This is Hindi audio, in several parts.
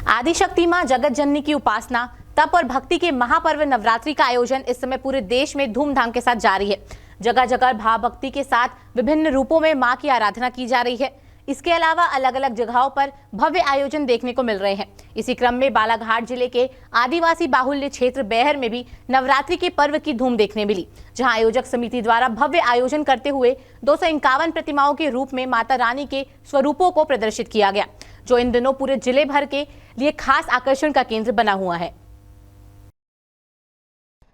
आदिशक्ति मां जगत जननी की उपासना, तप और भक्ति के महापर्व नवरात्रि का आयोजन इस समय पूरे देश में धूमधाम के साथ जारी है। जगह जगह भाव भक्ति के साथ विभिन्न रूपों में मां की आराधना की जा रही है। इसके अलावा अलग अलग जगहों पर भव्य आयोजन देखने को मिल रहे हैं। इसी क्रम में बालाघाट जिले के आदिवासी बाहुल्य क्षेत्र बेहर में भी नवरात्रि के पर्व की धूम देखने मिली, जहां आयोजक समिति द्वारा भव्य आयोजन करते हुए 251 प्रतिमाओं के रूप में माता रानी के स्वरूपों को प्रदर्शित किया गया, जो इन दिनों पूरे जिले भर के लिए खास आकर्षण का केंद्र बना हुआ है।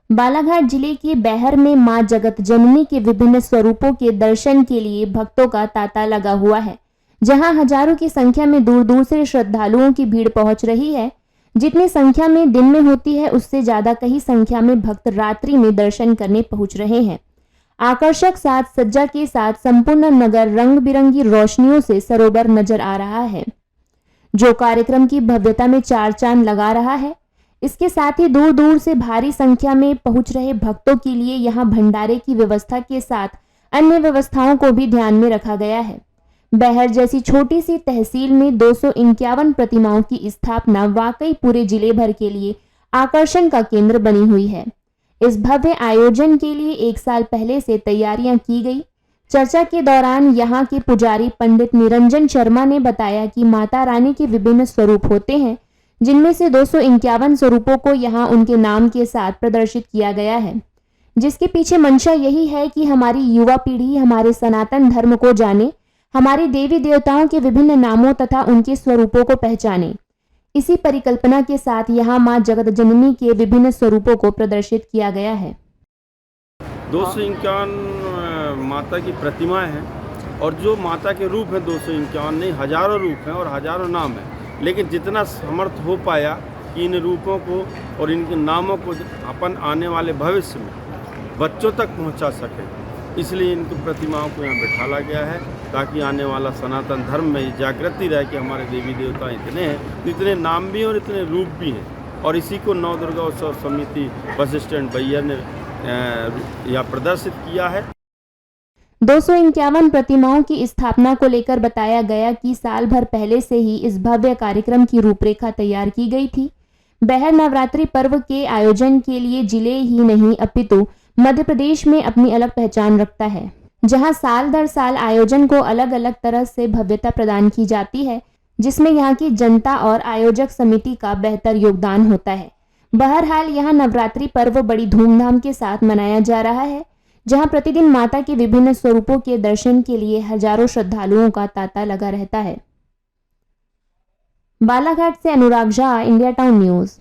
बालाघाट जिले के बेहर में मां जगत जननी के विभिन्न स्वरूपों के दर्शन के लिए भक्तों का तांता लगा हुआ है, जहां हजारों की संख्या में दूर दूर से श्रद्धालुओं की भीड़ पहुंच रही है। जितनी संख्या में दिन में होती है, उससे ज्यादा कहीं संख्या में भक्त रात्रि में दर्शन करने पहुंच रहे हैं। आकर्षक साज सज्जा के साथ संपूर्ण नगर रंग बिरंगी रोशनियों से सरोवर नजर आ रहा है, जो कार्यक्रम की भव्यता में चार चांद लगा रहा है। इसके साथ ही दूर दूर से भारी संख्या में पहुंच रहे भक्तों के लिए यहां भंडारे की व्यवस्था के साथ अन्य व्यवस्थाओं को भी ध्यान में रखा गया है। बेहर जैसी छोटी सी तहसील में 251 प्रतिमाओं की स्थापना वाकई पूरे जिले भर के लिए आकर्षण का केंद्र बनी हुई है। इस भव्य आयोजन के लिए एक साल पहले से तैयारियां की गई। चर्चा के दौरान यहां के पुजारी पंडित निरंजन शर्मा ने बताया कि माता रानी के विभिन्न स्वरूप होते हैं, जिनमें से 251 स्वरूपों को यहां उनके नाम के साथ प्रदर्शित किया गया है, जिसके पीछे मंशा यही है कि हमारी युवा पीढ़ी हमारे सनातन धर्म को जाने, हमारे देवी देवताओं के विभिन्न नामों तथा उनके स्वरूपों को पहचाने। इसी परिकल्पना के साथ यहाँ मां जगत जननी के विभिन्न स्वरूपों को प्रदर्शित किया गया है। 251 माता की प्रतिमाएं हैं और जो माता के रूप हैं 251 नहीं, हजारों रूप हैं और हजारों नाम हैं, लेकिन जितना समर्थ हो पाया कि इन रूपों को और इनके नामों को अपन आने वाले भविष्य में बच्चों तक पहुंचा सके, इसलिए इनकी प्रतिमाओं को यहाँ बैठाला गया है, ताकि आने वाला सनातन धर्म में जागृति रहे कि हमारे देवी देवता इतने हैं, इतने नाम भी हैं और इतने रूप भी हैं। और इसी को नव दुर्गा उत्सव समिति बस स्टैंड बैहर ने यहाँ प्रदर्शित किया है। 251 प्रतिमाओं की स्थापना को लेकर बताया गया कि साल भर पहले से ही इस भव्य कार्यक्रम की रूपरेखा तैयार की गई थी। बेहर नवरात्रि पर्व के आयोजन के लिए जिले ही नहीं अपितु मध्य प्रदेश में अपनी अलग पहचान रखता है, जहां साल दर साल आयोजन को अलग अलग तरह से भव्यता प्रदान की जाती है, जिसमें यहां की जनता और आयोजक समिति का बेहतर योगदान होता है। बहरहाल यहां नवरात्रि पर्व बड़ी धूमधाम के साथ मनाया जा रहा है, जहां प्रतिदिन माता के विभिन्न स्वरूपों के दर्शन के लिए हजारों श्रद्धालुओं का तांता लगा रहता है। बालाघाट से अनुराग झा, इंडिया टाउन न्यूज।